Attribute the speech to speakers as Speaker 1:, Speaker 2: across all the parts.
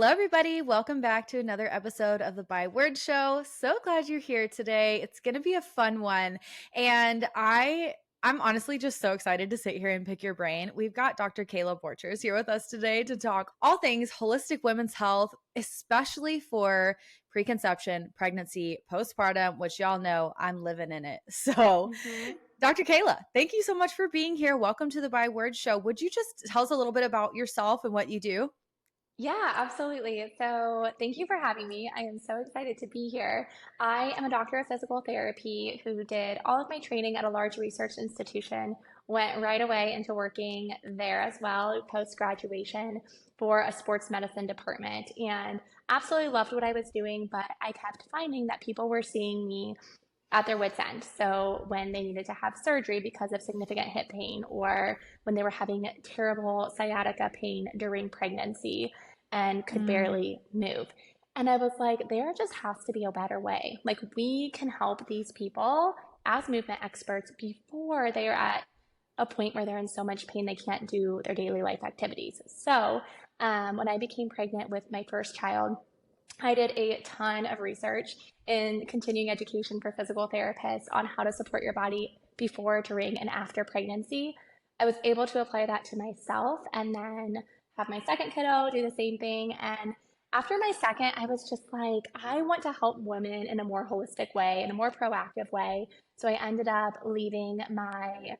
Speaker 1: Hello, everybody. Welcome back to another episode of the By Word Show. So glad you're here today. It's going to be a fun one. And I'm honestly just so excited to sit here and pick your brain. We've got Dr. Kayla Borchers here with us today to talk all things holistic women's health, especially for preconception, pregnancy, postpartum, which y'all know I'm living in it. So,
Speaker 2: hmm
Speaker 1: Dr. Kayla, thank you so much for being here. Welcome to the By Word Show. Would you just tell us a little bit about yourself and what you do?
Speaker 2: Yeah, absolutely. So, thank you for having me. I am so excited to be here. I am a doctor of physical therapy who did all of my training at a large research institution, went right away into working there as well, post graduation for a sports medicine department, and absolutely loved what I was doing. But I kept finding that people were seeing me at their wits' end. So when they needed to have surgery because of significant hip pain, or when they were having terrible sciatica pain during pregnancy and could
Speaker 1: Mm.
Speaker 2: barely move. And I was like, there just has to be a better way. Like, we can help these people as movement experts before they are at a point where they're in so much pain they can't do their daily life activities. So, when I became pregnant with my first child, I did a ton of research in continuing education for physical therapists on how to support your body before, during, and after pregnancy. I was able to apply that to myself and then have my second kiddo do the same thing. And after my second, I was just like, I want to help women in a more holistic way, in a more proactive way. So I ended up leaving my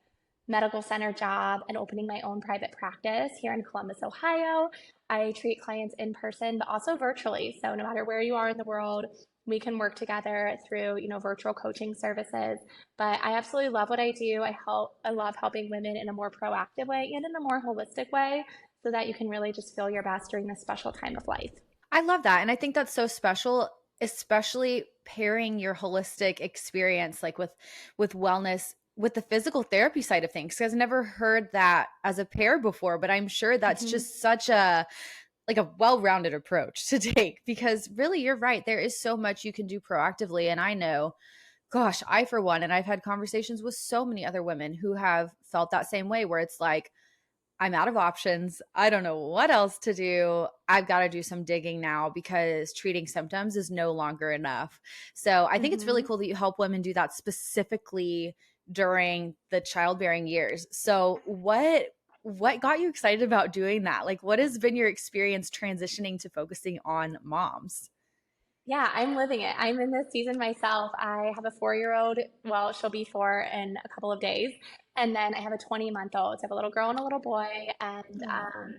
Speaker 2: medical center job and opening my own private practice here in Columbus, Ohio. I treat clients in person, but also virtually. So no matter where you are in the world, we can work together through, virtual coaching services. But I absolutely love what I do. I love helping women in a more proactive way and in a more holistic way so that you can really just feel your best during this special time of life.
Speaker 1: I love that. And I think that's so special, especially pairing your holistic experience like with wellness with the physical therapy side of things. 'Cause I've never heard that as a pair before, but I'm sure that's
Speaker 2: hmm
Speaker 1: just such a like a well-rounded approach to take because really you're right. There is so much you can do proactively. And I know, gosh, I for one, and I've had conversations with so many other women who have felt that same way where it's like, I'm out of options. I don't know what else to do. I've got to do some digging now because treating symptoms is no longer enough. So I think it's really
Speaker 2: hmm
Speaker 1: cool that you help women do that specifically during the childbearing years. So what got you excited about doing that? Like what has been your experience transitioning to focusing on moms?
Speaker 2: Yeah, I'm living it. I'm in this season myself. I have a 4-year-old. Well, she'll be 4 in a couple of days. And then I have a 20-month-old. So I have a little girl and a little boy. And
Speaker 1: Oh.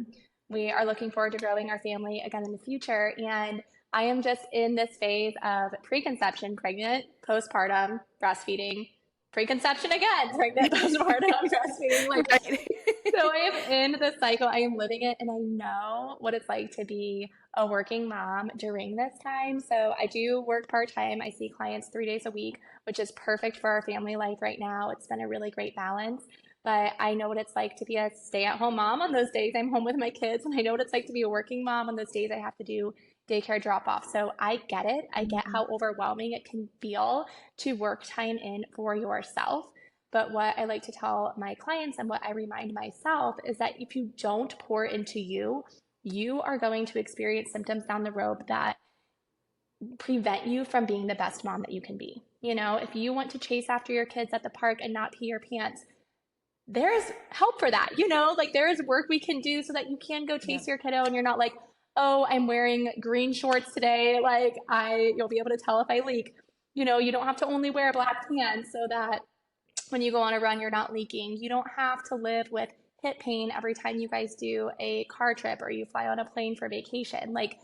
Speaker 2: we are looking forward to growing our family again in the future. And I am just in this phase of preconception, pregnant, postpartum, breastfeeding, preconception again, pregnant, postpartum, breastfeeding. Like,
Speaker 1: Right.
Speaker 2: so I am in the cycle. I am living it, and I know what it's like to be a working mom during this time. So I do work part-time. I see clients 3 days a week, which is perfect for our family life right now. It's been a really great balance. But I know what it's like to be a stay-at-home mom on those days I'm home with my kids, and I know what it's like to be a working mom on those days I have to do daycare drop-off. So I get it. I get
Speaker 1: Mhm.
Speaker 2: how overwhelming it can feel to work time in for yourself. But what I like to tell my clients and what I remind myself is that if you don't pour into you, you are going to experience symptoms down the road that prevent you from being the best mom that you can be. If you want to chase after your kids at the park and not pee your pants, there's help for that. Like, there is work we can do so that you can go chase
Speaker 1: Yep.
Speaker 2: your kiddo and you're not like, oh, I'm wearing green shorts today. Like, you'll be able to tell if I leak. You don't have to only wear black pants so that when you go on a run, you're not leaking. You don't have to live with hip pain every time you guys do a car trip or you fly on a plane for vacation. Like,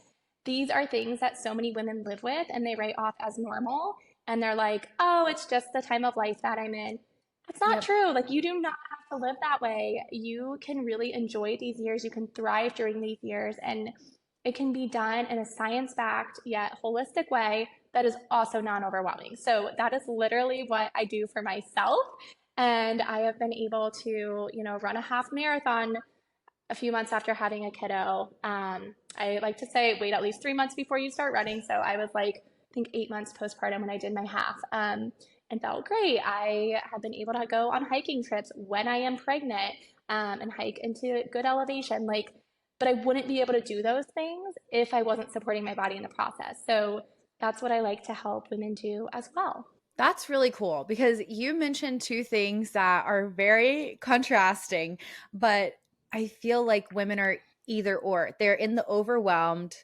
Speaker 2: these are things that so many women live with and they write off as normal. And they're like, oh, it's just the time of life that I'm in. It's not
Speaker 1: Yep.
Speaker 2: true. Like, you do not have to live that way. You can really enjoy these years. You can thrive during these years. And it can be done in a science backed yet holistic way that is also non overwhelming. So that is literally what I do for myself. And I have been able to, run a half marathon a few months after having a kiddo. I like to say wait at least 3 months before you start running. So I was like, I think 8 months postpartum when I did my half, and felt great. I have been able to go on hiking trips when I am pregnant, and hike into good elevation. Like, but I wouldn't be able to do those things if I wasn't supporting my body in the process. So that's what I like to help women do as well.
Speaker 1: That's really cool because you mentioned two things that are very contrasting, but I feel like women are either or. They're in the overwhelmed.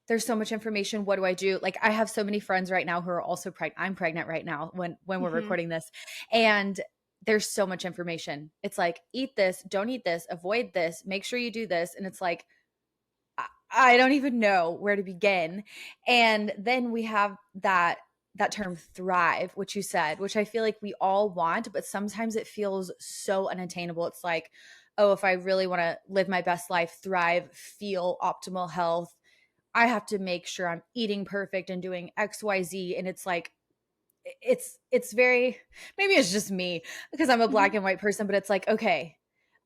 Speaker 1: There's so much information. What do I do? Like I have so many friends right now who are also pregnant. I'm pregnant right now when we're
Speaker 2: Mm-hmm.
Speaker 1: recording this. And there's so much information. It's like eat this, don't eat this, avoid this, make sure you do this. And it's like I don't even know where to begin. And then we have that term thrive, which you said, which I feel like we all want, but sometimes it feels so unattainable. It's like, oh, if I really want to live my best life, thrive, feel optimal health, I have to make sure I'm eating perfect and doing XYZ. And it's like it's very, maybe it's just me because I'm a black
Speaker 2: Mm-hmm.
Speaker 1: and white person, but it's like, okay,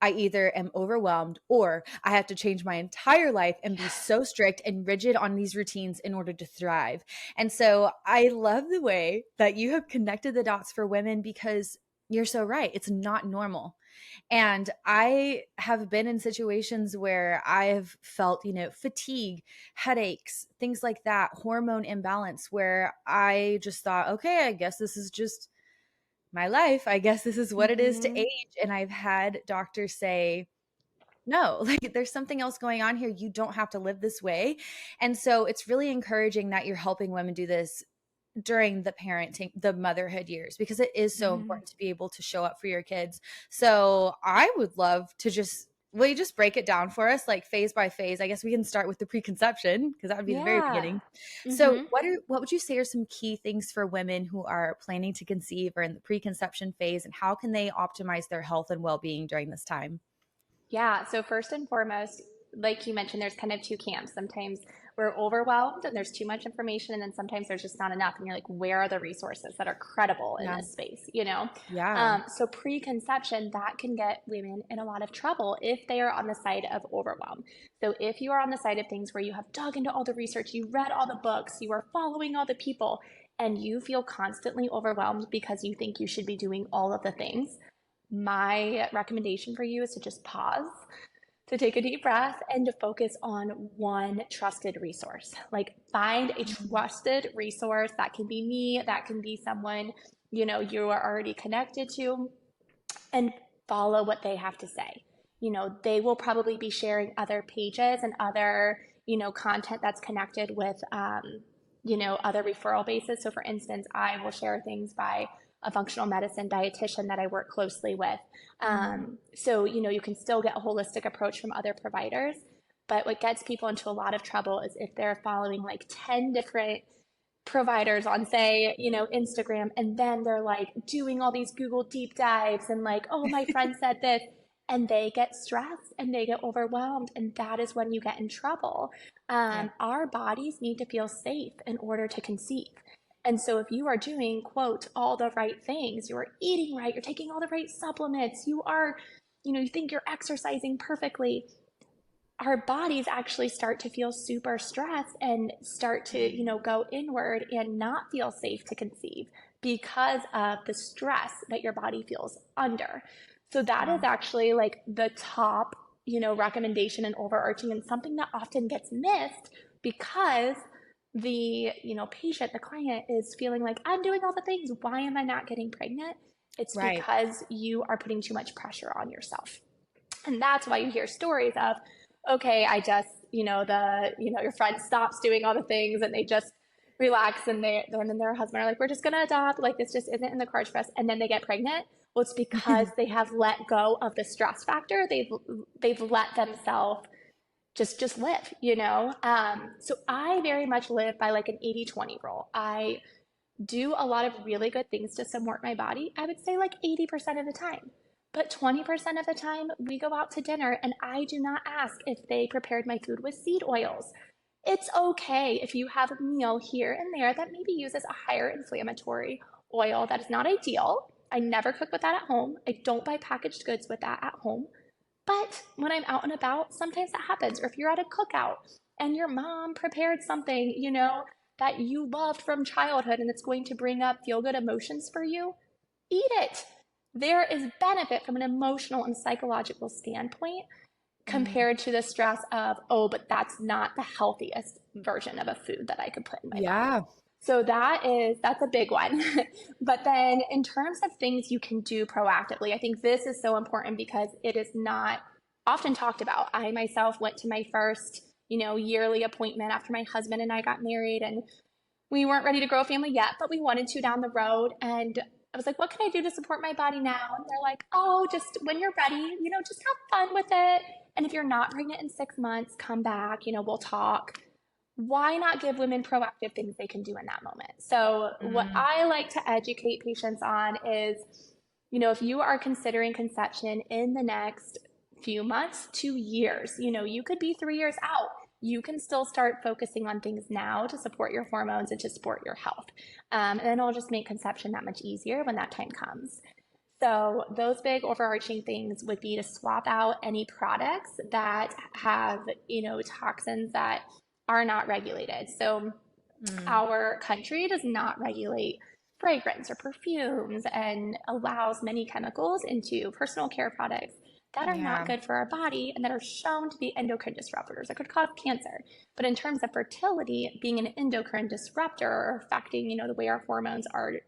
Speaker 1: I either am overwhelmed or I have to change my entire life and be
Speaker 2: Yes.
Speaker 1: so strict and rigid on these routines in order to thrive. And so I love the way that you have connected the dots for women because you're so right. It's not normal. And I have been in situations where I've felt, fatigue, headaches, things like that, hormone imbalance, where I just thought, okay, I guess this is just my life. I guess this is what it is to
Speaker 2: Mm-hmm.
Speaker 1: age. And I've had doctors say, no, like there's something else going on here. You don't have to live this way. And so it's really encouraging that you're helping women do this during the parenting, the motherhood years, because it is so
Speaker 2: Mm-hmm.
Speaker 1: important to be able to show up for your kids. So I would love to will you just break it down for us, like phase by phase? I guess we can start with the preconception because that would be the very
Speaker 2: Yeah.
Speaker 1: beginning. So
Speaker 2: Mm-hmm.
Speaker 1: what would you say are some key things for women who are planning to conceive or in the preconception phase, and how can they optimize their health and well-being during this time?
Speaker 2: Yeah, so first and foremost, like you mentioned, there's kind of two camps. Sometimes we're overwhelmed and there's too much information, and then sometimes there's just not enough. And you're like, where are the resources that are credible in
Speaker 1: Yeah.
Speaker 2: this space? You know?
Speaker 1: Yeah.
Speaker 2: So preconception, that can get women in a lot of trouble if they are on the side of overwhelm. So if you are on the side of things where you have dug into all the research, you read all the books, you are following all the people, and you feel constantly overwhelmed because you think you should be doing all of the things, my recommendation for you is to just pause, to take a deep breath, and to focus on one trusted resource. Like find a
Speaker 1: Mhm.
Speaker 2: trusted resource. That can be me, that can be someone you are already connected to, and follow what they have to say. They will probably be sharing other pages and other content that's connected with other referral bases. So for instance, I will share things by a functional medicine dietitian that I work closely with.
Speaker 1: Mhm.
Speaker 2: So you can still get a holistic approach from other providers, but what gets people into a lot of trouble is if they're following like 10 different providers on, say, Instagram, and then they're like doing all these Google deep dives and like, oh, my friend said this, and they get stressed and they get overwhelmed, and that is when you get in trouble.
Speaker 1: Yeah.
Speaker 2: Our bodies need to feel safe in order to conceive. And so if you are doing, quote, all the right things, you're eating right, you're taking all the right supplements, you think you're exercising perfectly, our bodies actually start to feel super stressed and start to,
Speaker 1: Mhm.
Speaker 2: go inward and not feel safe to conceive because of the stress that your body feels under. So that is
Speaker 1: Wow.
Speaker 2: actually like the top, recommendation and overarching, and something that often gets missed because the, patient, the client is feeling like, I'm doing all the things. Why am I not getting pregnant? It's
Speaker 1: Right.
Speaker 2: because you are putting too much pressure on yourself. And that's why you hear stories of, okay, I just, your friend stops doing all the things and they just relax, and them and their husband are like, we're just going to adopt. Like, this just isn't in the cards for us. And then they get pregnant. Well, it's because they have let go of the stress factor. They've let themselves just live. So I very much live by like an 80-20 rule. I do a lot of really good things to support my body, I would say like 80% of the time. But 20% of the time, we go out to dinner and I do not ask if they prepared my food with seed oils. It's okay if you have a meal here and there that maybe uses a higher inflammatory oil. That is not ideal. I never cook with that at home. I don't buy packaged goods with that at home. But when I'm out and about, sometimes that happens. Or if you're at a cookout and your mom prepared something, that you loved from childhood and it's going to bring up feel good emotions for you, eat it. There is benefit from an emotional and psychological standpoint
Speaker 1: Mm.
Speaker 2: compared to the stress of, oh, but that's not the healthiest version of a food that I could put in my body.
Speaker 1: Yeah.
Speaker 2: So that's a big one. But then in terms of things you can do proactively, I think this is so important because it is not often talked about. I myself went to my first, yearly appointment after my husband and I got married, and we weren't ready to grow a family yet, but we wanted to down the road. And I was like, what can I do to support my body now? And they're like, oh, just when you're ready, just have fun with it. And if you're not pregnant in 6 months, come back, we'll talk. Why not give women proactive things they can do in that moment? So, what
Speaker 1: Mm.
Speaker 2: I like to educate patients on is, if you are considering conception in the next few months to years, you could be 3 years out. You can still start focusing on things now to support your hormones and to support your health. And then it'll just make conception that much easier when that time comes. So, those big overarching things would be to swap out any products that have, toxins that are not regulated. So,
Speaker 1: Mm.
Speaker 2: our country does not regulate fragrance or perfumes and allows many chemicals into personal care products that are not
Speaker 1: Yeah.
Speaker 2: good for our body and that are shown to be endocrine disruptors that could cause cancer. But in terms of fertility, being an endocrine disruptor or affecting, the way our hormones are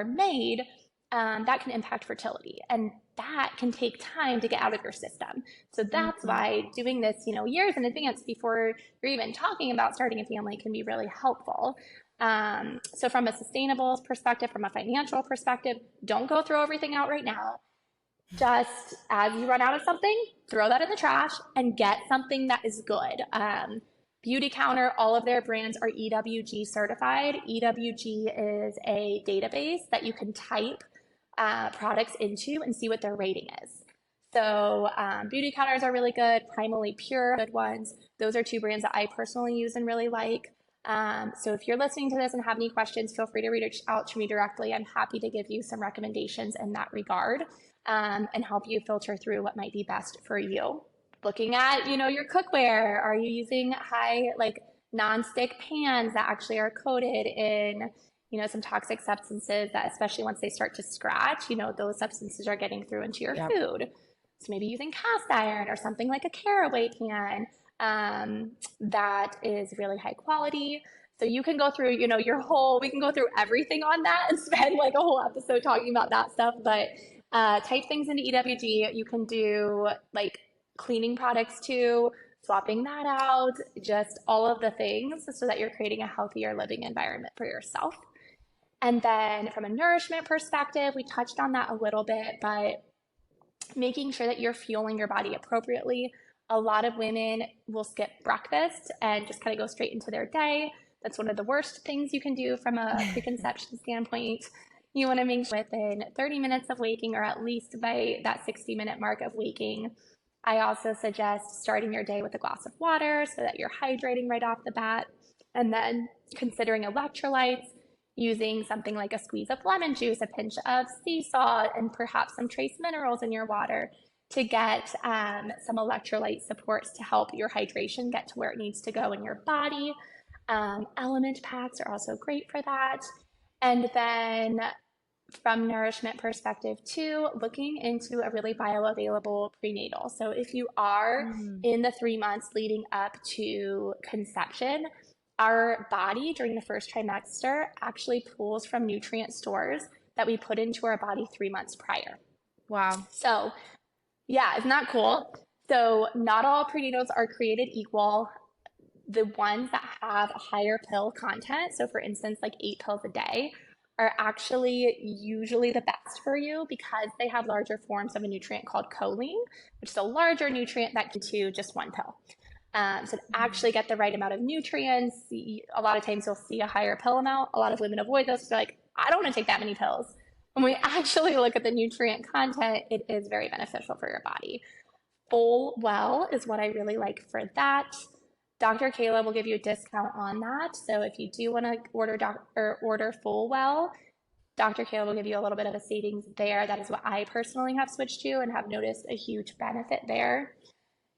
Speaker 2: made, that can impact fertility. And that can take time to get out of your system. So that's
Speaker 1: Mm.
Speaker 2: why doing this, years in advance before you're even talking about starting a family can be really helpful. So from a sustainable perspective, from a financial perspective, don't go throw everything out right now. Just as you run out of something, throw that in the trash and get something that is good. Beauty Counter, all of their brands are EWG certified. EWG is a database that you can type products into and see what their rating is. So Beauty Counters are really good. Primally Pure, good ones. Those are two brands that I personally use and really like. So if you're listening to this and have any questions, feel free to reach out to me directly. I'm happy to give you some recommendations in that regard, and help you filter through what might be best for you. Looking at, your cookware. Are you using non-stick pans that actually are coated in, some toxic substances that, especially once they start to scratch, those substances are getting through into your
Speaker 1: Yep.
Speaker 2: food. So maybe using cast iron or something like a caraway pan, that is really high quality. So you can go through, we can go through everything on that and spend like a whole episode talking about that stuff. But type things into EWG. You can do like cleaning products too, swapping that out, just all of the things so that you're creating a healthier living environment for yourself. And then from a nourishment perspective, we touched on that a little bit, but making sure that you're fueling your body appropriately. A lot of women will skip breakfast and just kind of go straight into their day. That's one of the worst things you can do from a preconception standpoint. You want to make sure within 30 minutes of waking, or at least by that 60-minute mark of waking. I also suggest starting your day with a glass of water so that you're hydrating right off the bat. And then considering electrolytes, using something like a squeeze of lemon juice, a pinch of sea salt, and perhaps some trace minerals in your water to get some electrolyte supports to help your hydration get to where it needs to go in your body. Element packs are also great for that. And then from nourishment perspective too, looking into a really bioavailable prenatal. So if you are
Speaker 1: Mm.
Speaker 2: in the 3 months leading up to conception, our body during the first trimester actually pulls from nutrient stores that we put into our body 3 months prior.
Speaker 1: Wow.
Speaker 2: So yeah, isn't that cool? So not all prenatals are created equal. The ones that have a higher pill content, so for instance, like 8 pills a day, are actually usually the best for you because they have larger forms of a nutrient called choline, which is a larger nutrient that can do just one pill. So to
Speaker 1: Mm.
Speaker 2: actually get the right amount of nutrients, a lot of times you'll see a higher pill amount. A lot of women avoid those. They're like, I don't want to take that many pills. When we actually look at the nutrient content, it is very beneficial for your body. Full well is what I really like for that. Dr. Kayla will give you a discount on that. So if you do want to order full well, Dr. Kayla will give you a little bit of a savings there. That is what I personally have switched to and have noticed a huge benefit there.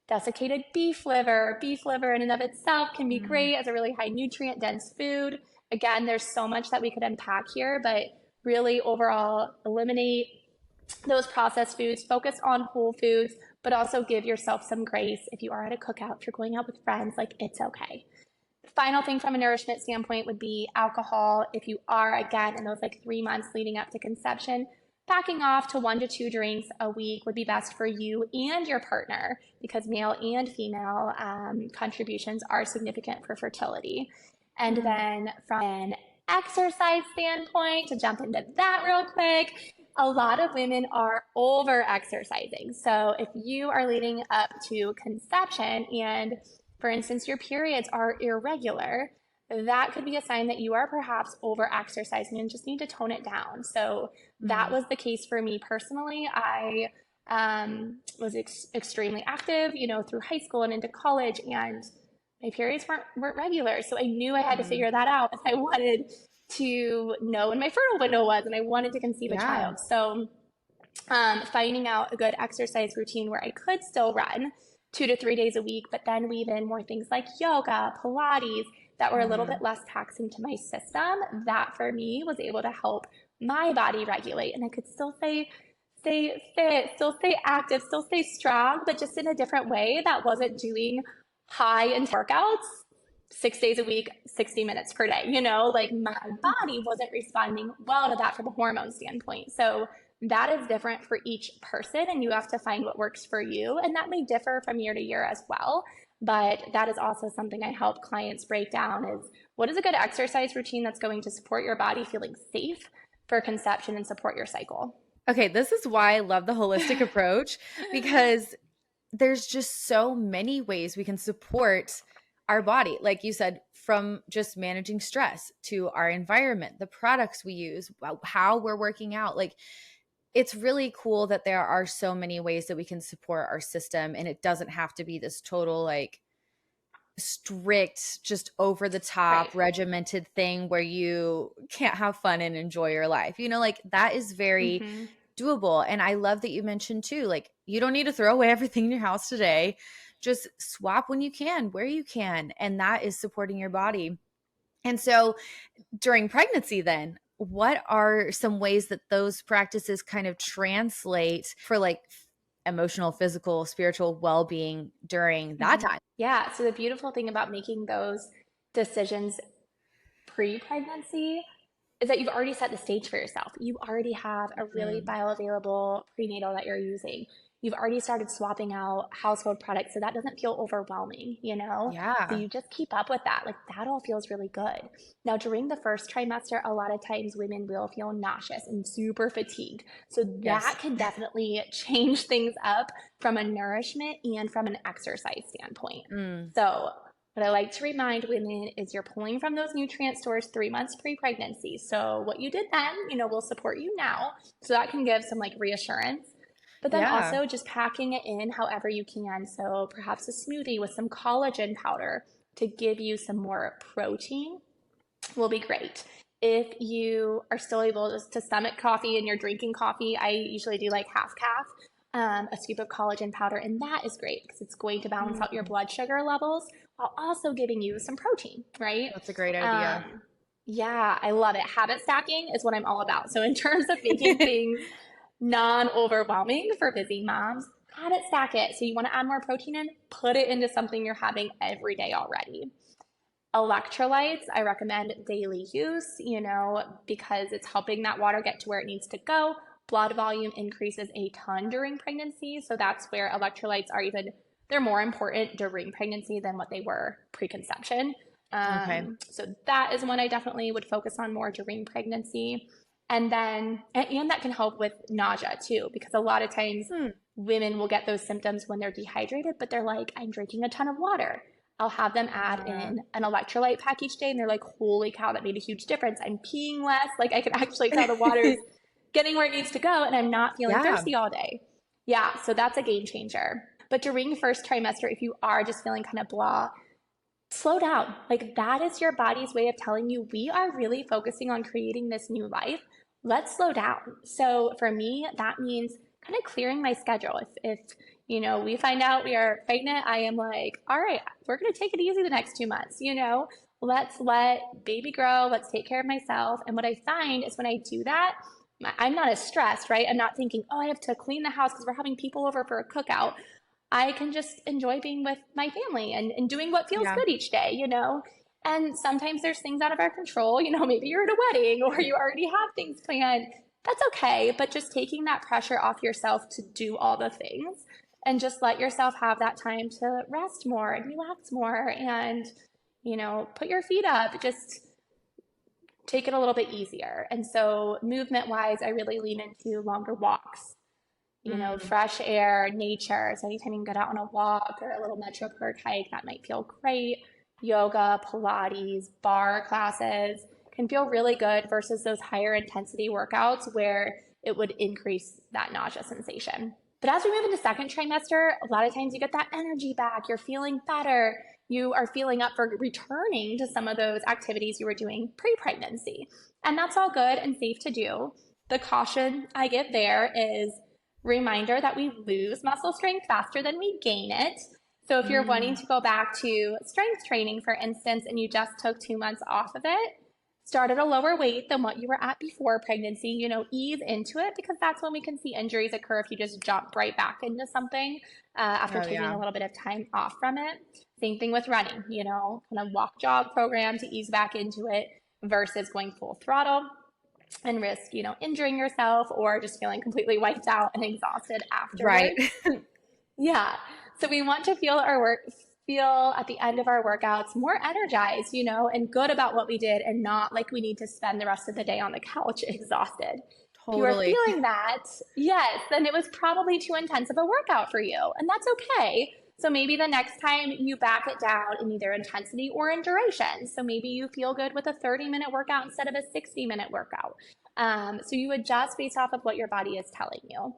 Speaker 2: Desiccated beef liver. Beef liver in and of itself can be
Speaker 1: Mm.
Speaker 2: great as a really high nutrient dense food. Again, there's so much that we could unpack here, but really overall eliminate those processed foods, focus on whole foods, but also give yourself some grace. If you are at a cookout, if you're going out with friends, like it's okay. Final thing from a nourishment standpoint would be alcohol. If you are, again, in those like 3 months leading up to conception, backing off to 1 to 2 drinks a week would be best for you and your partner, because male and female contributions are significant for fertility. And then from an exercise standpoint, to jump into that real quick, a lot of women are over exercising. So if you are leading up to conception and, for instance, your periods are irregular, that could be a sign that you are perhaps over exercising and just need to tone it down. So that was the case for me personally. I was extremely active, through high school and into college, and my periods weren't regular. So I knew I had to figure that out if I wanted to know when my fertile window was and I wanted to conceive a child. So finding out a good exercise routine where I could still run 2 to 3 days a week, but then weave in more things like yoga, Pilates, that were a little bit less taxing to my system. That for me was able to help my body regulate, and I could still stay fit, still stay active, still stay strong, but just in a different way that wasn't doing high intense workouts 6 days a week, 60 minutes per day. Like my body wasn't responding well to that from a hormone standpoint. So that is different for each person, and you have to find what works for you. And that may differ from year to year as well. But that is also something I help clients break down, is what is a good exercise routine that's going to support your body feeling safe for conception and support your cycle.
Speaker 1: Okay, this is why I love the holistic approach, because there's just so many ways we can support our body. Like you said, from just managing stress to our environment, the products we use, how we're working out. Like, it's really cool that there are so many ways that we can support our system, and it doesn't have to be this total like strict, just over the top, regimented thing where you can't have fun and enjoy your life. Like that is very doable. And I love that you mentioned too, like you don't need to throw away everything in your house today. Just swap when you can, where you can. And that is supporting your body. And so during pregnancy, then, what are some ways that those practices kind of translate for like emotional, physical, spiritual well-being during that time?
Speaker 2: Yeah. So the beautiful thing about making those decisions pre-pregnancy is that you've already set the stage for yourself. You already have a really bioavailable prenatal that you're using. You've already started swapping out household products, so that doesn't feel overwhelming,
Speaker 1: Yeah.
Speaker 2: So you just keep up with that. Like that all feels really good. Now, during the first trimester, a lot of times women will feel nauseous and super fatigued. So that can definitely change things up from a nourishment and from an exercise standpoint. So what I like to remind women is you're pulling from those nutrient stores 3 months pre-pregnancy. So what you did then, will support you now. So that can give some like reassurance. But then also just packing it in however you can. So perhaps a smoothie with some collagen powder to give you some more protein will be great. If you are still able to stomach coffee and you're drinking coffee, I usually do like half calf, a scoop of collagen powder, and that is great because it's going to balance out your blood sugar levels while also giving you some protein, right?
Speaker 1: That's a great idea.
Speaker 2: Yeah, I love it. Habit stacking is what I'm all about. So in terms of making things non-overwhelming for busy moms, habit stack it. So you want to add more protein in, put it into something you're having every day already. Electrolytes, I recommend daily use, because it's helping that water get to where it needs to go. Blood volume increases a ton during pregnancy. So that's where electrolytes are they're more important during pregnancy than what they were pre-conception. So that is one I definitely would focus on more during pregnancy. And then, and that can help with nausea too, because a lot of times women will get those symptoms when they're dehydrated, but they're like, I'm drinking a ton of water. I'll have them add in an electrolyte pack each day, and they're like, holy cow, that made a huge difference. I'm peeing less. Like I can actually tell the water's getting where it needs to go, and I'm not feeling thirsty all day. Yeah, so that's a game changer. But during first trimester, if you are just feeling kind of blah, slow down. Like that is your body's way of telling you, we are really focusing on creating this new life. Let's slow down. So for me, that means kind of clearing my schedule. If we find out we are pregnant, I am like, all right, we're going to take it easy the next 2 months, let's let baby grow. Let's take care of myself. And what I find is when I do that, I'm not as stressed, right? I'm not thinking, oh, I have to clean the house because we're having people over for a cookout. I can just enjoy being with my family and doing what feels
Speaker 1: Yeah.
Speaker 2: good each day, And sometimes there's things out of our control, maybe you're at a wedding or you already have things planned. That's okay, but just taking that pressure off yourself to do all the things and just let yourself have that time to rest more and relax more and, put your feet up. Just take it a little bit easier. And so, movement wise, I really lean into longer walks,
Speaker 1: Mm.
Speaker 2: fresh air, nature. So, anytime you can get out on a walk or a little Metro Park hike, that might feel great. Yoga, Pilates, bar classes can feel really good versus those higher intensity workouts where it would increase that nausea sensation. But as we move into second trimester, a lot of times you get that energy back, you're feeling better, you are feeling up for returning to some of those activities you were doing pre-pregnancy. And that's all good and safe to do. The caution I give there is reminder that we lose muscle strength faster than we gain it. So if you're wanting
Speaker 1: Mm.
Speaker 2: to go back to strength training, for instance, and you just took 2 months off of it, start at a lower weight than what you were at before pregnancy, ease into it because that's when we can see injuries occur if you just jump right back into something after
Speaker 1: Oh
Speaker 2: taking
Speaker 1: yeah.
Speaker 2: a little bit of time off from it. Same thing with running, kind of walk jog program to ease back into it versus going full throttle and risk, injuring yourself or just feeling completely wiped out and exhausted
Speaker 1: Right.
Speaker 2: afterwards. Yeah. So we want to feel at the end of our workouts more energized, and good about what we did and not like we need to spend the rest of the day on the couch exhausted. If you are
Speaker 1: Totally.
Speaker 2: feeling that, yes, then it was probably too intense of a workout for you. And that's okay. So maybe the next time you back it down in either intensity or in duration. So maybe you feel good with a 30-minute workout instead of a 60-minute workout. So you adjust based off of what your body is telling you.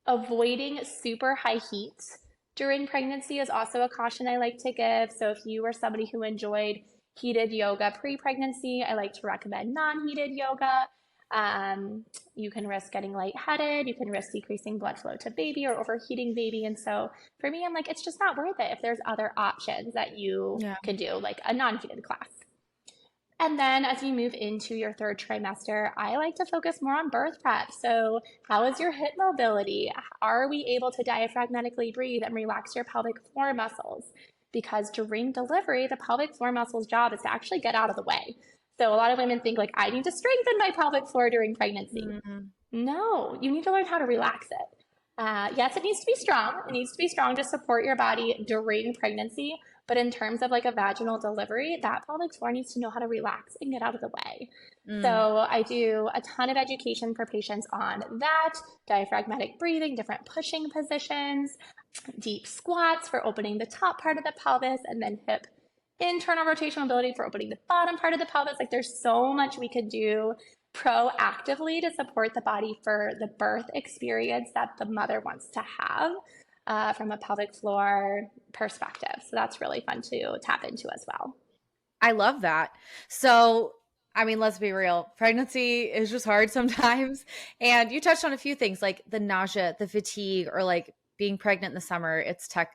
Speaker 2: Avoiding super high heat during pregnancy is also a caution I like to give. So if you are somebody who enjoyed heated yoga pre-pregnancy, I like to recommend non-heated yoga. You can risk getting lightheaded. You can risk decreasing blood flow to baby or overheating baby. And so for me, I'm like, it's just not worth it if there's other options that you
Speaker 1: Yeah.
Speaker 2: can do, like a non-heated class. And then as you move into your third trimester, I like to focus more on birth prep. So, how is your hip mobility? Are we able to diaphragmatically breathe and relax your pelvic floor muscles? Because during delivery, the pelvic floor muscles' job is to actually get out of the way. So, a lot of women think, like, I need to strengthen my pelvic floor during pregnancy.
Speaker 1: Mm.
Speaker 2: No, you need to learn how to relax it. Yes, it needs to be strong. It needs to be strong to support your body during pregnancy. But in terms of like a vaginal delivery, that pelvic floor needs to know how to relax and get out of the way.
Speaker 1: Mm.
Speaker 2: So I do a ton of education for patients on that, diaphragmatic breathing, different pushing positions, deep squats for opening the top part of the pelvis, and then hip internal rotation mobility for opening the bottom part of the pelvis. Like there's so much we could do proactively to support the body for the birth experience that the mother wants to have from a pelvic floor perspective. So that's really fun to tap into as well.
Speaker 1: I love that. So, I mean, let's be real. Pregnancy is just hard sometimes. And you touched on a few things like the nausea, the fatigue, or like being pregnant in the summer.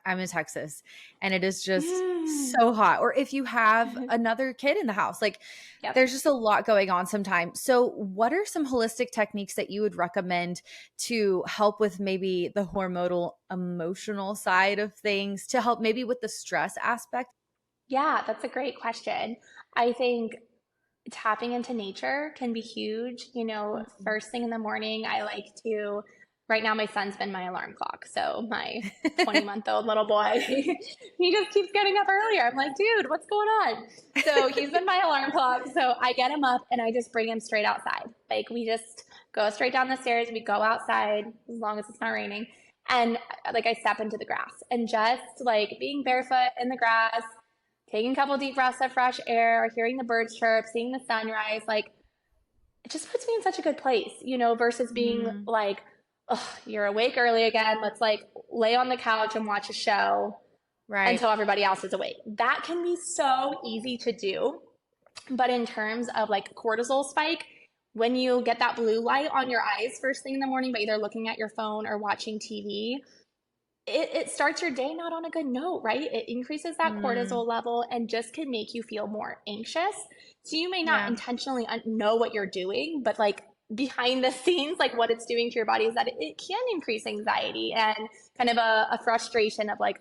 Speaker 1: I'm in Texas and it is just
Speaker 2: Mm.
Speaker 1: so hot. Or if you have another kid in the house, like
Speaker 2: Yep.
Speaker 1: there's just a lot going on sometimes. So, what are some holistic techniques that you would recommend to help with maybe the hormonal, emotional side of things to help maybe with the stress aspect?
Speaker 2: Yeah, that's a great question. I think tapping into nature can be huge.
Speaker 1: Mhm.
Speaker 2: First thing in the morning, I like to, right now, my son's been my alarm clock. So my 20-month-old little boy, he just keeps getting up earlier. I'm like, dude, what's going on? So he's been my alarm clock. So I get him up and I just bring him straight outside. Like we just go straight down the stairs. We go outside as long as it's not raining. And like I step into the grass and just like being barefoot in the grass, taking a couple deep breaths of fresh air, hearing the birds chirp, seeing the sunrise, like it just puts me in such a good place, versus being
Speaker 1: Mhm.
Speaker 2: like, oh, you're awake early again. Let's like lay on the couch and watch a show
Speaker 1: Right.
Speaker 2: until everybody else is awake. That can be so easy to do. But in terms of like cortisol spike, when you get that blue light on your eyes first thing in the morning by either looking at your phone or watching TV, it starts your day not on a good note, right? It increases that
Speaker 1: Mm.
Speaker 2: cortisol level and just can make you feel more anxious. So you may not
Speaker 1: Yeah.
Speaker 2: intentionally know what you're doing, but like behind the scenes, like what it's doing to your body is that it can increase anxiety and kind of a frustration of like,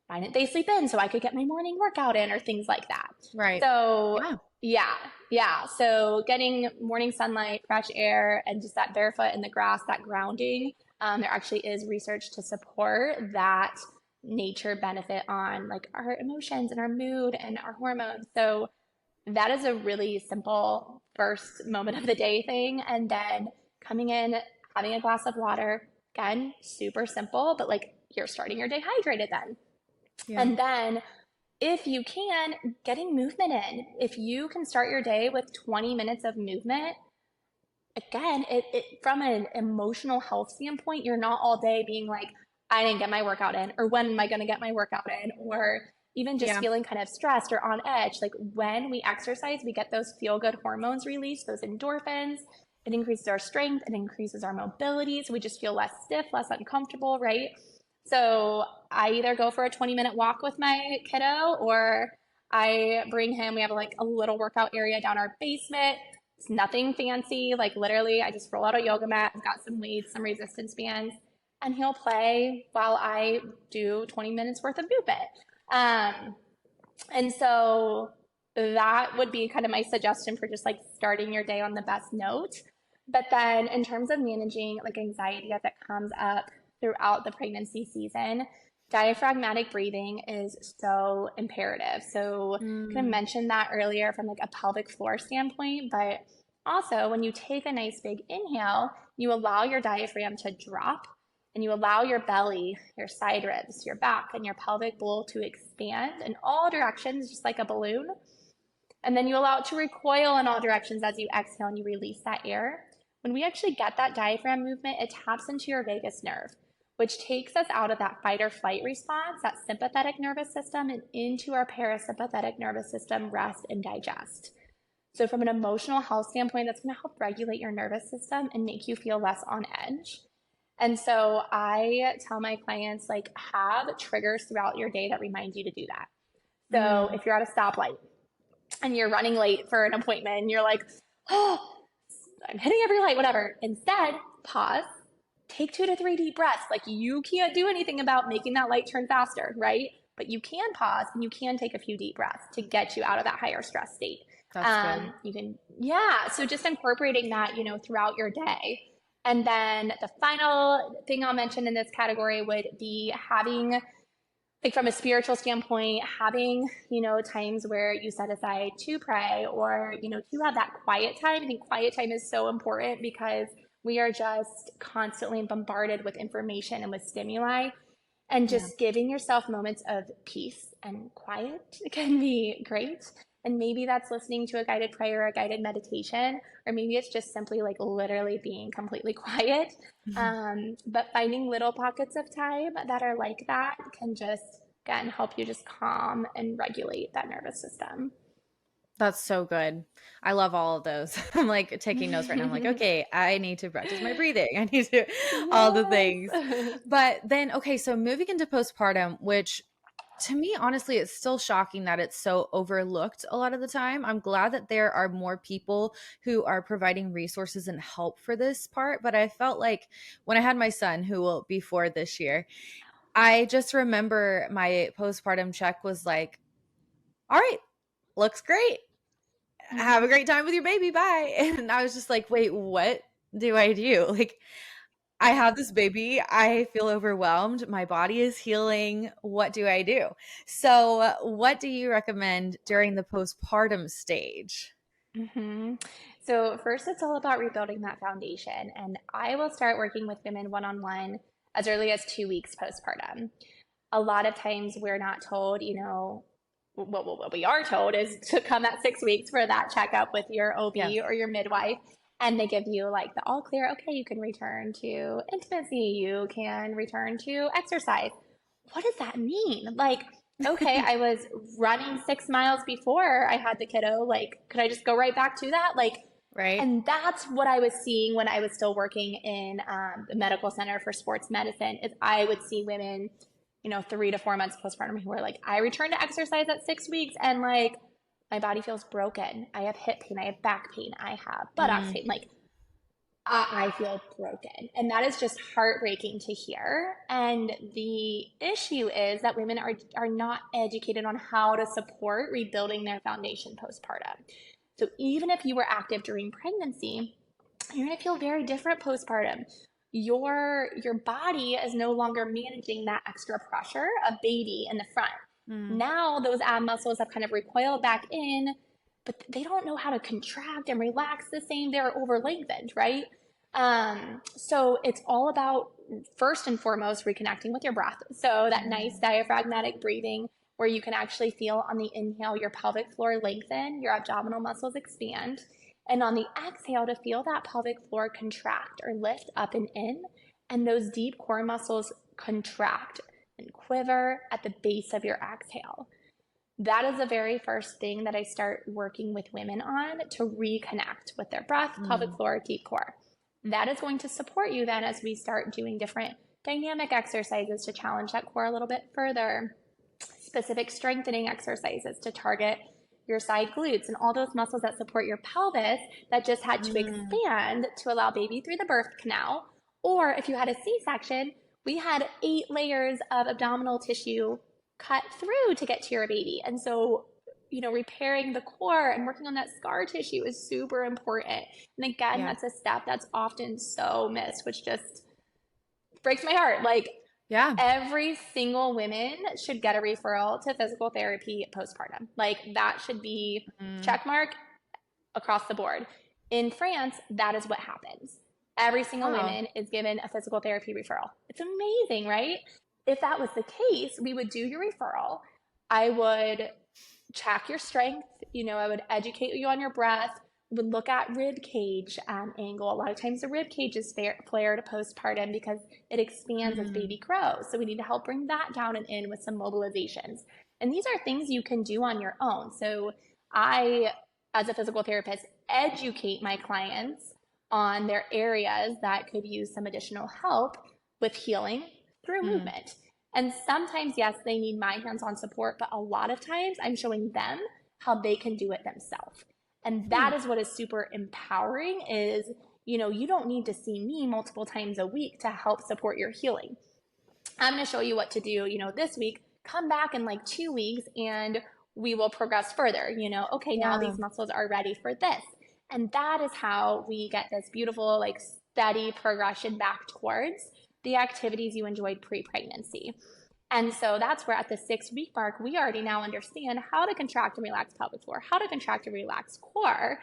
Speaker 2: why didn't they sleep in so I could get my morning workout in or things like that.
Speaker 1: Right.
Speaker 2: So
Speaker 1: Yeah.
Speaker 2: yeah, yeah. So getting morning sunlight, fresh air, and just that barefoot in the grass, that grounding, there actually is research to support that nature benefit on like our emotions and our mood and our hormones. So that is a really simple first moment of the day thing. And then coming in, having a glass of water, again, super simple, but like you're starting your day hydrated then.
Speaker 1: Yeah.
Speaker 2: And then if you can, getting movement in. If you can start your day with 20 minutes of movement, again, it from an emotional health standpoint, you're not all day being like, I didn't get my workout in, or when am I going to get my workout in, or even just
Speaker 1: Yeah.
Speaker 2: feeling kind of stressed or on edge. Like when we exercise, we get those feel good hormones released, those endorphins. It increases our strength, it increases our mobility. So we just feel less stiff, less uncomfortable, right? So I either go for a 20-minute walk with my kiddo, or I bring him, we have like a little workout area down our basement. It's nothing fancy. Like literally, I just roll out a yoga mat. I've got some weights, some resistance bands, and he'll play while I do 20 minutes worth of movement. Um, and so that would be kind of my suggestion for just like starting your day on the best note. But then in terms of managing like anxiety as it comes up throughout the pregnancy season, diaphragmatic breathing is so imperative. So kind of
Speaker 1: Mm.
Speaker 2: mentioned that earlier from like a pelvic floor standpoint, but also when you take a nice big inhale, you allow your diaphragm to drop and you allow your belly, your side ribs, your back, and your pelvic bowl to expand in all directions, just like a balloon. And then you allow it to recoil in all directions as you exhale and you release that air. When we actually get that diaphragm movement, it taps into your vagus nerve, which takes us out of that fight or flight response, that sympathetic nervous system, and into our parasympathetic nervous system, rest and digest. So, from an emotional health standpoint, that's going to help regulate your nervous system and make you feel less on edge. And so I tell my clients, like, have triggers throughout your day that remind you to do that. So
Speaker 1: Mm.
Speaker 2: if you're at a stoplight and you're running late for an appointment and you're like, oh, I'm hitting every light, whatever. Instead, pause, take 2 to 3 deep breaths. Like you can't do anything about making that light turn faster, right? But you can pause and you can take a few deep breaths to get you out of that higher stress state.
Speaker 1: That's good.
Speaker 2: You can, yeah. So just incorporating that, throughout your day. And then the final thing I'll mention in this category would be having, like from a spiritual standpoint, having, times where you set aside to pray or, to have that quiet time. I think quiet time is so important because we are just constantly bombarded with information and with stimuli. And
Speaker 1: Yeah.
Speaker 2: just giving yourself moments of peace and quiet can be great. And maybe that's listening to a guided prayer or a guided meditation, or maybe it's just simply like literally being completely quiet. But finding little pockets of time that are like that can just, again, help you just calm and regulate that nervous system.
Speaker 1: That's so good. I love all of those. I'm like taking notes right now. I'm like, okay, I need to practice my breathing. I need to all the things.
Speaker 2: Yes.
Speaker 1: But then, okay, so moving into postpartum, which to me, honestly, it's still shocking that it's so overlooked a lot of the time. I'm glad that there are more people who are providing resources and help for this part. But I felt like when I had my son, who will be 4 this year, I just remember my postpartum check was like, all right, looks great, have a
Speaker 2: Mhm.
Speaker 1: great time with your baby. Bye. And I was just like, wait, what do I do? Like, I have this baby. I feel overwhelmed. My body is healing. What do I do? So, what do you recommend during the postpartum stage?
Speaker 2: hmm So, first, it's all about rebuilding that foundation. And I will start working with women one on one as early as 2 weeks postpartum. A lot of times, we're not told, what we are told is to come at 6 weeks for that checkup with your
Speaker 1: Yes.
Speaker 2: OB or your midwife. And they give you like the all clear, okay, you can return to intimacy, you can return to exercise. What does that mean? Like, okay, I was running 6 miles before I had the kiddo. Like, could I just go right back to that? Like,
Speaker 1: Right?
Speaker 2: and that's what I was seeing when I was still working in the medical center for sports medicine. Is I would see women, 3 to 4 months postpartum who were like, I returned to exercise at 6 weeks, and like my body feels broken. I have hip pain, I have back pain, I have buttocks
Speaker 1: Mm,
Speaker 2: pain. Like, I feel broken. And that is just heartbreaking to hear. And the issue is that women are not educated on how to support rebuilding their foundation postpartum. So even if you were active during pregnancy, you're going to feel very different postpartum. Your body is no longer managing that extra pressure of baby in the front.
Speaker 1: Mm.
Speaker 2: Now those ab muscles have kind of recoiled back in, but they don't know how to contract and relax the same. They're over lengthened, right? So it's all about, first and foremost, reconnecting with your breath. So that nice diaphragmatic breathing where you can actually feel on the inhale your pelvic floor lengthen, your abdominal muscles expand, and on the exhale to feel that pelvic floor contract or lift up and in, and those deep core muscles contract and quiver at the base of your exhale. That is the very first thing that I start working with women on to reconnect with their breath, pelvic
Speaker 1: Mm.
Speaker 2: floor, deep core. That is going to support you then as we start doing different dynamic exercises to challenge that core a little bit further, specific strengthening exercises to target your side glutes and all those muscles that support your pelvis that just had to
Speaker 1: Mm.
Speaker 2: expand to allow baby through the birth canal. Or if you had a C-section, we had 8 layers of abdominal tissue cut through to get to your baby. And so, repairing the core and working on that scar tissue is super important. And again,
Speaker 1: Yeah.
Speaker 2: that's a step that's often so missed, which just breaks my heart. Like,
Speaker 1: Yeah.
Speaker 2: every single woman should get a referral to physical therapy postpartum. Like, that should be
Speaker 1: Mm.
Speaker 2: check mark across the board. In France, that is what happens. Every single
Speaker 1: Oh.
Speaker 2: woman is given a physical therapy referral. It's amazing, right? If that was the case, we would do your referral. I would check your strength. I would educate you on your breath, would look at rib cage angle. A lot of times the rib cage is flared postpartum because it expands as
Speaker 1: Mm.
Speaker 2: baby grows. So we need to help bring that down and in with some mobilizations. And these are things you can do on your own. So I, as a physical therapist, educate my clients on their areas that could use some additional help with healing through
Speaker 1: Mm.
Speaker 2: movement. And sometimes, yes, they need my hands-on support, but a lot of times I'm showing them how they can do it themselves. And that
Speaker 1: Mm.
Speaker 2: is what is super empowering is, you don't need to see me multiple times a week to help support your healing. I'm going to show you what to do, this week. Come back in like 2 weeks and we will progress further. Okay, now
Speaker 1: Yeah.
Speaker 2: these muscles are ready for this. And that is how we get this beautiful, like steady progression back towards the activities you enjoyed pre pregnancy. And so that's where at the 6 week mark, we already now understand how to contract and relax pelvic floor, how to contract and relax core,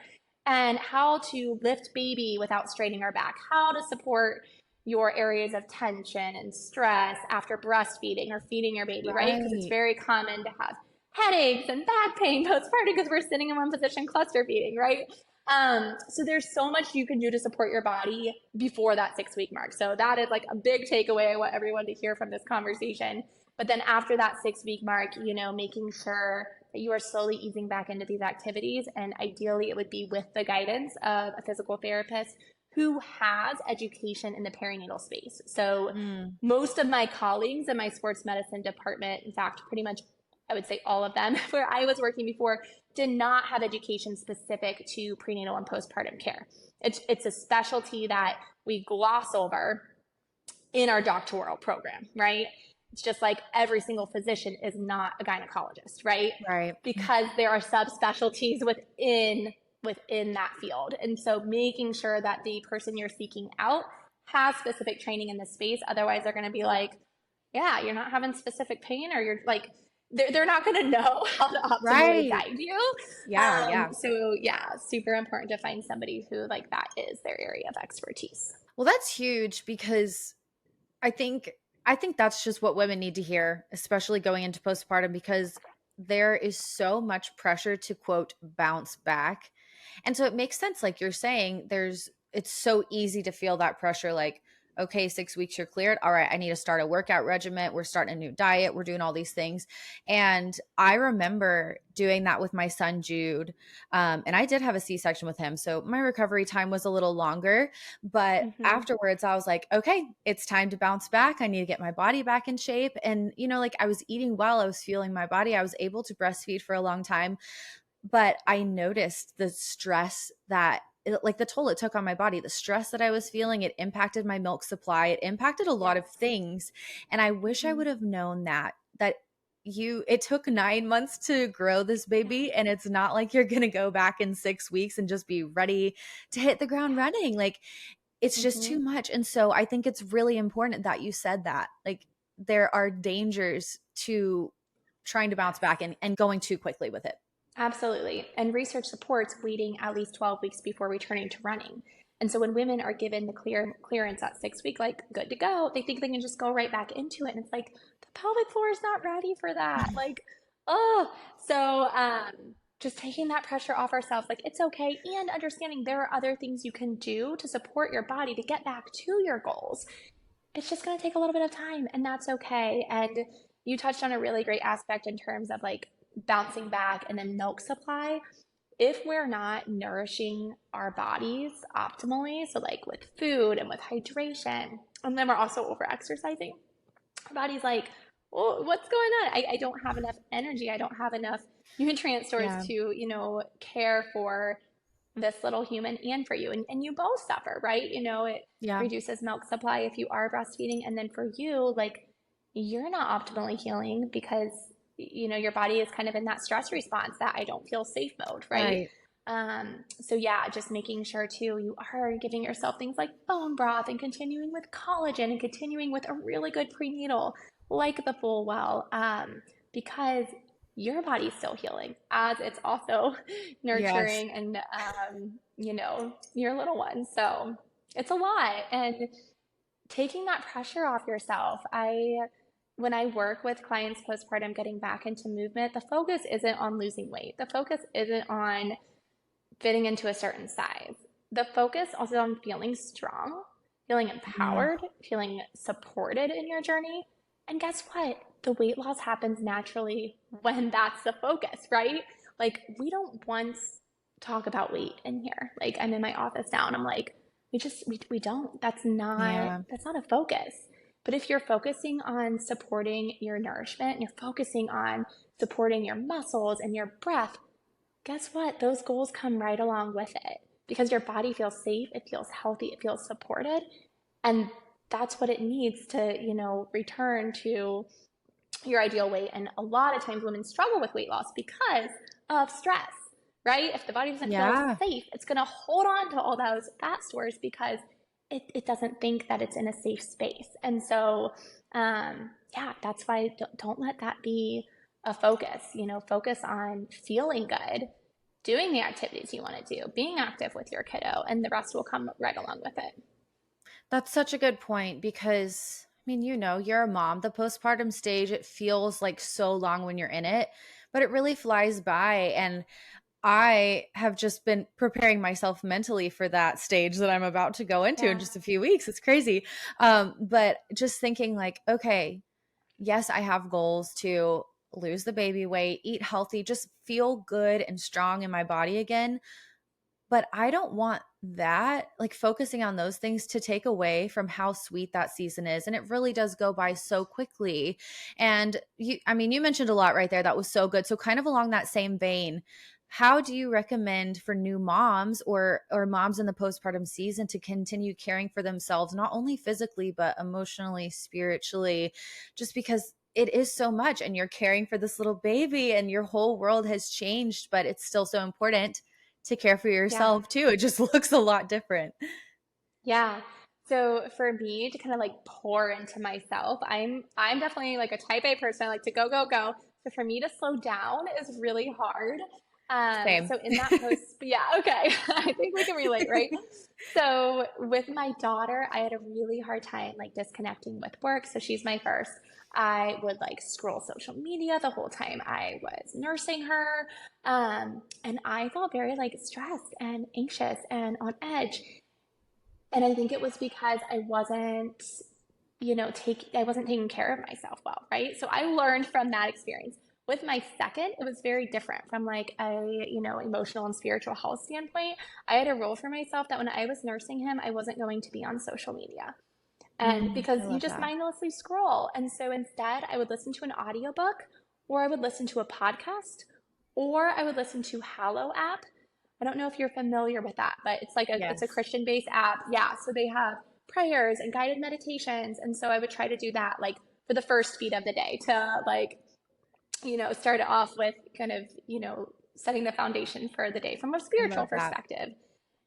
Speaker 2: and how to lift baby without straining our back, how to support your areas of tension and stress after breastfeeding or feeding your baby, right? Because it's
Speaker 1: Right.
Speaker 2: very common to have headaches and back pain postpartum because we're sitting in one position cluster feeding, right? So there's so much you can do to support your body before that 6 week mark. So that is like a big takeaway I want everyone to hear from this conversation. But then after that 6 week mark, making sure that you are slowly easing back into these activities. And ideally, it would be with the guidance of a physical therapist who has education in the perinatal space. So
Speaker 1: Mm.
Speaker 2: most of my colleagues in my sports medicine department, in fact, pretty much I would say all of them, where I was working before, did not have education specific to prenatal and postpartum care. It's a specialty that we gloss over in our doctoral program, right? It's just like every single physician is not a gynecologist, right?
Speaker 1: Right.
Speaker 2: Because there are subspecialties within that field. And so making sure that the person you're seeking out has specific training in this space. Otherwise, they're going to be like, yeah, you're not having specific pain, or you're like, they're not going to know how to optimally
Speaker 1: Right.
Speaker 2: guide you.
Speaker 1: Yeah. Yeah.
Speaker 2: So yeah, super important to find somebody who like that is their area of expertise.
Speaker 1: Well, that's huge because I think I think that's just what women need to hear, especially going into postpartum, because there is so much pressure to quote bounce back. And so it makes sense, like you're saying, it's so easy to feel that pressure, like, okay, 6 weeks you're cleared. All right, I need to start a workout regimen. We're starting a new diet. We're doing all these things. And I remember doing that with my son Jude. And I did have a C-section with him. So my recovery time was a little longer. But
Speaker 2: Mm-hmm.
Speaker 1: afterwards, I was like, okay, it's time to bounce back. I need to get my body back in shape. And, like I was eating well, I was fueling my body. I was able to breastfeed for a long time. But I noticed the stress that like the toll it took on my body, the stress that I was feeling, it impacted my milk supply. It impacted a lot of
Speaker 2: Yes.
Speaker 1: things. And I wish I
Speaker 2: Mhm.
Speaker 1: would have known that it took 9 months to grow this baby. And it's not like you're going to go back in 6 weeks and just be ready to hit the ground running. Like it's just too
Speaker 2: Mhm.
Speaker 1: much. And so I think it's really important that you said that. Like there are dangers to trying to bounce back
Speaker 2: Yes.
Speaker 1: and going too quickly with it.
Speaker 2: Absolutely. And research supports waiting at least 12 weeks before returning to running. And so when women are given the clearance at 6 week, like good to go, they think they can just go right back into it. And it's like the pelvic floor is not ready for that. Like, oh, so just taking that pressure off ourselves, like it's okay, and understanding there are other things you can do to support your body to get back to your goals. It's just going to take a little bit of time, and that's okay. And you touched on a really great aspect in terms of like bouncing back and then milk supply. If we're not nourishing our bodies optimally, so like with food and with hydration, and then we're also over exercising, our body's like, well, what's going on? I don't have enough energy. I don't have enough nutrient stores
Speaker 1: Yeah.
Speaker 2: to, care for this little human and for you. And you both suffer, right? It
Speaker 1: Yeah.
Speaker 2: reduces milk supply if you are breastfeeding. And then for you, like, you're not optimally healing because, your body is kind of in that stress response, that I don't feel safe mode, right?
Speaker 1: Right.
Speaker 2: So yeah, just making sure too, you are giving yourself things like bone broth and continuing with collagen and continuing with a really good prenatal like the Full Well, because your body's still healing as it's also
Speaker 1: Yes.
Speaker 2: nurturing and your little one. So it's a lot, and taking that pressure off yourself. When I work with clients postpartum getting back into movement, the focus isn't on losing weight. The focus isn't on fitting into a certain size. The focus also on feeling strong, feeling
Speaker 1: Mm,
Speaker 2: empowered, feeling supported in your journey. And guess what? The weight loss happens naturally when that's the focus, right? Like, we don't once talk about weight in here. Like, I'm in my office now and I'm like, we don't.
Speaker 1: yeah.
Speaker 2: That's not a focus. But if you're focusing on supporting your nourishment, and you're focusing on supporting your muscles and your breath, guess what? Those goals come right along with it because your body feels safe, it feels healthy, it feels supported. And that's what it needs to, return to your ideal weight. And a lot of times women struggle with weight loss because of stress, right? If the body doesn't feel
Speaker 1: Yeah.
Speaker 2: safe, it's going to hold on to all those fat stores because it doesn't think that it's in a safe space. And so, yeah, that's why don't let that be a focus. Focus on feeling good, doing the activities you want to do, being active with your kiddo, and the rest will come right along with it.
Speaker 1: That's such a good point because I mean, you're a mom. The postpartum stage, it feels like so long when you're in it, but it really flies by. And I have just been preparing myself mentally for that stage that I'm about to go into in
Speaker 2: Yeah.
Speaker 1: just a few weeks. It's crazy. But just thinking like, okay, yes, I have goals to lose the baby weight, eat healthy, just feel good and strong in my body again. But I don't want that, like focusing on those things to take away from how sweet that season is. And it really does go by so quickly. And I mean, you mentioned a lot right there. That was so good. So kind of along that same vein, how do you recommend for new moms or moms in the postpartum season to continue caring for themselves, not only physically, but emotionally, spiritually, just because it is so much and you're caring for this little baby and your whole world has changed, but it's still so important to care for
Speaker 2: Yeah.
Speaker 1: yourself too. It just looks a lot different.
Speaker 2: Yeah. So for me to kind of like pour into myself, I'm definitely like a type A person. I like to go, go, go. So for me to slow down is really hard.
Speaker 1: Same.
Speaker 2: So in that yeah, okay. I think we can relate, right? So with my daughter, I had a really hard time like disconnecting with work. So she's my first. I would like scroll social media the whole time I was nursing her. And I felt very like stressed and anxious and on edge. And I think it was because I wasn't taking care of myself well, right? So I learned from that experience. With my second, it was very different from like a, emotional and spiritual health standpoint. I had a rule for myself that when I was nursing him, I wasn't going to be on social media. And
Speaker 1: I
Speaker 2: because you
Speaker 1: love
Speaker 2: just
Speaker 1: that.
Speaker 2: mindlessly scroll. And so instead, I would listen to an audiobook, or I would listen to a podcast, or I would listen to Hallow app, I don't know if you're familiar with that, but it's like it's a
Speaker 1: Yes.
Speaker 2: Christian-based app. Yeah, so they have prayers and guided meditations, and so I would try to do that like for the first feed of the day to like, start it off with kind of, setting the foundation for the day from a
Speaker 1: I
Speaker 2: spiritual
Speaker 1: love that.
Speaker 2: perspective.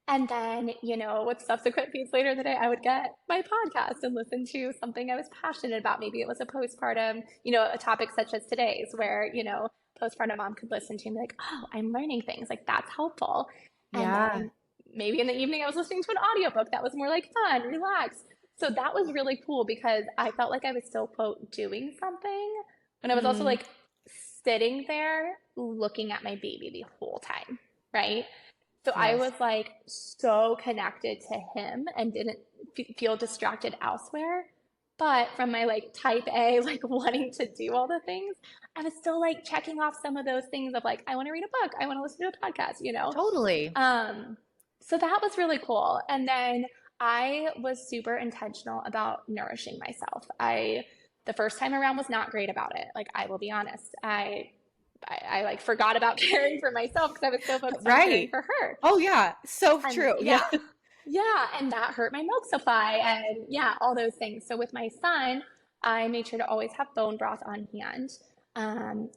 Speaker 2: And then, with subsequent feeds later in the day, I would get my podcast and listen to something I was passionate about. Maybe it was a postpartum, a topic such as today's, where, postpartum mom could listen to and be like, oh, I'm learning things. Like, that's helpful. And
Speaker 1: Yeah.
Speaker 2: then maybe in the evening, I was listening to an audiobook that was more like fun, relaxed. So that was really cool because I felt like I was still, quote, doing something. And I was also
Speaker 1: Mm,
Speaker 2: like sitting there looking at my baby the whole time, right? So I
Speaker 1: yes.
Speaker 2: was like so connected to him and didn't feel distracted elsewhere. But from my like type A, like wanting to do all the things, I was still like checking off some of those things of like, I want to read a book, I want to listen to a podcast.
Speaker 1: Totally.
Speaker 2: Um, so that was really cool. And then I was super intentional about nourishing myself. The first time around was not great about it. Like, I will be honest. I like forgot about caring for myself because I was so focused on caring
Speaker 1: Right.
Speaker 2: for her.
Speaker 1: Oh yeah. So
Speaker 2: And
Speaker 1: true. Yeah.
Speaker 2: yeah, yeah, and that hurt my milk supply and yeah, all those things. So with my son, I made sure to always have bone broth on hand.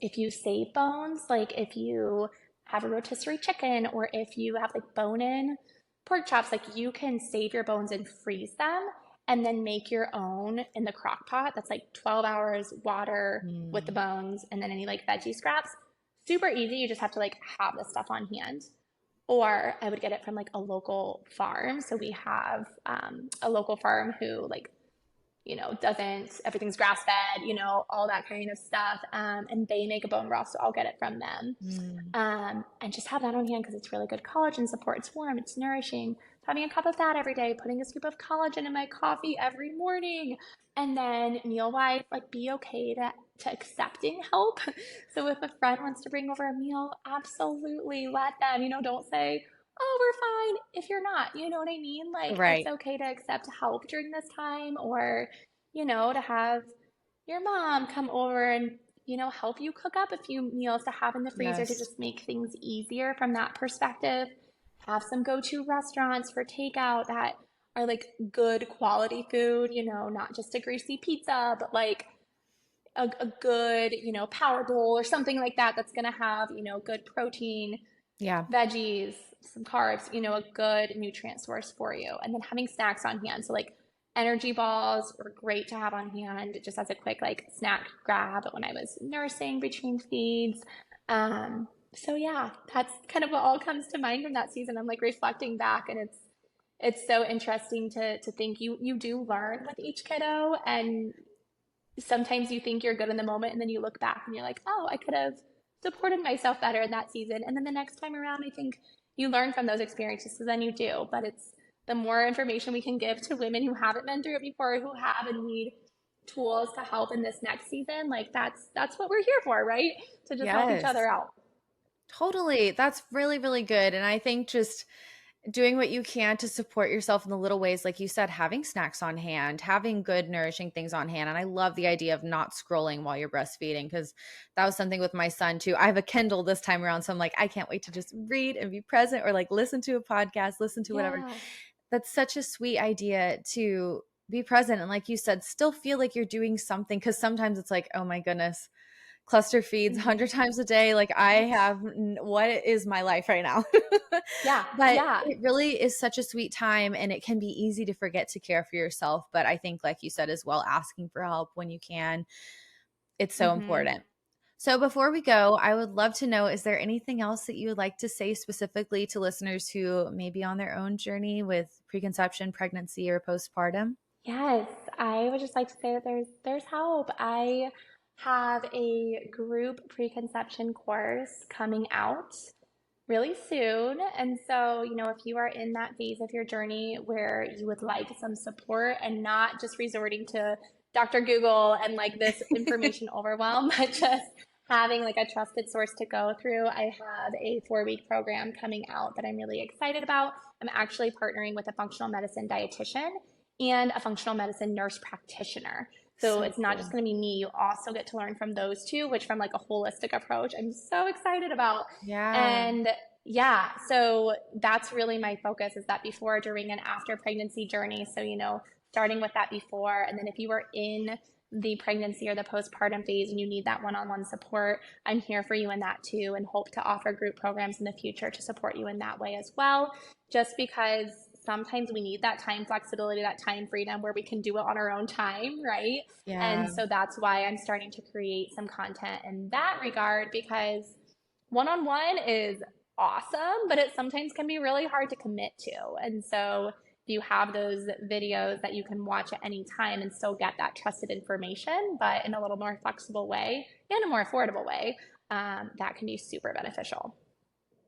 Speaker 2: If you save bones, like if you have a rotisserie chicken or if you have like bone-in pork chops, like you can save your bones and freeze them and then make your own in the crock pot. That's like 12 hours water with the
Speaker 1: Mm.
Speaker 2: bones and then any like veggie scraps. Super easy. You just have to like have the stuff on hand. Or I would get it from like a local farm. So we have a local farm who like, doesn't, everything's grass fed, all that kind of stuff. And they make a bone broth, so I'll get it from them.
Speaker 1: Mm.
Speaker 2: And just have that on hand because it's really good collagen support. It's warm, it's nourishing. So having a cup of that every day, putting a scoop of collagen in my coffee every morning. And then meal wise, like be okay to accepting help. So if a friend wants to bring over a meal, absolutely let them, don't say, oh, we're fine if you're not. You know what I mean? Like it's
Speaker 1: Right.
Speaker 2: okay to accept help during this time or, to have your mom come over and help you cook up a few meals to have in the freezer to
Speaker 1: Yes.
Speaker 2: just make things easier from that perspective. Have some go-to restaurants for takeout that are like good quality food, not just a greasy pizza, but like a good, power bowl or something like that that's going to have, good protein,
Speaker 1: Yeah.
Speaker 2: veggies, some carbs, a good nutrient source for you. And then having snacks on hand. So like energy balls were great to have on hand just as a quick like snack grab when I was nursing between feeds. So yeah, that's kind of what all comes to mind from that season. I'm like reflecting back and it's so interesting to think you do learn with each kiddo and sometimes you think you're good in the moment and then you look back and you're like, oh, I could have supported myself better in that season. And then the next time around, I think you learn from those experiences, so then you do. But it's the more information we can give to women who haven't been through it before, who have and need tools to help in this next season, like that's what we're here for, right? To just help each
Speaker 1: Yes.
Speaker 2: other out.
Speaker 1: Totally. That's really, really good. And I think just doing what you can to support yourself in the little ways, like you said, having snacks on hand, having good, nourishing things on hand. And I love the idea of not scrolling while you're breastfeeding because that was something with my son too. I have a Kindle this time around. So I'm like, I can't wait to just read and be present or like listen to a podcast, listen to whatever.
Speaker 2: Yeah.
Speaker 1: That's such a sweet idea to be present. And like you said, still feel like you're doing something because sometimes it's like, oh my goodness, cluster feeds
Speaker 2: Mm-hmm.
Speaker 1: 100 times a day. Like I have, what is my life right now?
Speaker 2: Yeah.
Speaker 1: But
Speaker 2: Yeah.
Speaker 1: it really is such a sweet time and it can be easy to forget to care for yourself. But I think, like you said as well, asking for help when you can, it's so
Speaker 2: Mm-hmm.
Speaker 1: important. So before we go, I would love to know, is there anything else that you would like to say specifically to listeners who may be on their own journey with preconception, pregnancy, or postpartum?
Speaker 2: Yes, I would just like to say that there's help. I have a group preconception course coming out really soon. And so, if you are in that phase of your journey where you would like some support and not just resorting to Dr. Google and like this information overwhelm, but just having like a trusted source to go through, I have a 4-week program coming out that I'm really excited about. I'm actually partnering with a functional medicine dietitian and a functional medicine nurse practitioner. So
Speaker 1: So
Speaker 2: it's not just
Speaker 1: cool.
Speaker 2: going to be me. You also get to learn from those two, which from like a holistic approach, I'm so excited about.
Speaker 1: Yeah.
Speaker 2: And yeah, so that's really my focus is that before, during, and after pregnancy journey. So, starting with that before. And then if you are in the pregnancy or the postpartum phase and you need that one-on-one support, I'm here for you in that too, and hope to offer group programs in the future to support you in that way as well. Just because sometimes we need that time flexibility, that time freedom where we can do it on our own time, right? And
Speaker 1: Yeah.
Speaker 2: so that's why I'm starting to create some content in that regard, because one on one is awesome, but it sometimes can be really hard to commit to. And so if you have those videos that you can watch at any time and still get that trusted information, but in a little more flexible way and a more affordable way, that can be super beneficial.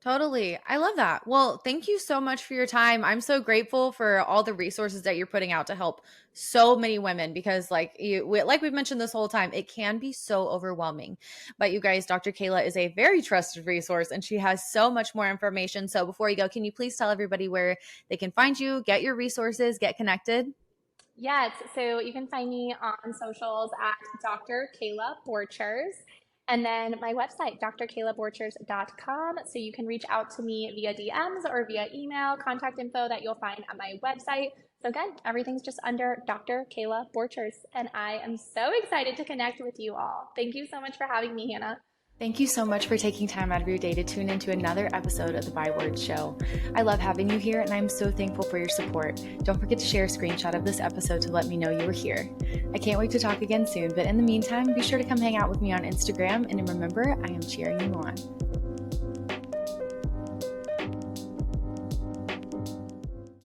Speaker 1: Totally. I love that. Well, thank you so much for your time. I'm so grateful for all the resources that you're putting out to help so many women because like we've mentioned this whole time, it can be so overwhelming. But you guys, Dr. Kayla is a very trusted resource and she has so much more information. So before you go, can you please tell everybody where they can find you, get your resources, get connected?
Speaker 2: Yes, so you can find me on socials at Dr. Kayla Borchers. And then my website, drkaylaborchers.com. So you can reach out to me via DMs or via email, contact info that you'll find on my website. So again, everything's just under Dr. Kayla Borchers. And I am so excited to connect with you all. Thank you so much for having me, Hannah.
Speaker 1: Thank you so much for taking time out of your day to tune into another episode of the Byword Show. I love having you here and I'm so thankful for your support. Don't forget to share a screenshot of this episode to let me know you were here. I can't wait to talk again soon, but in the meantime, be sure to come hang out with me on Instagram and remember, I am cheering you on.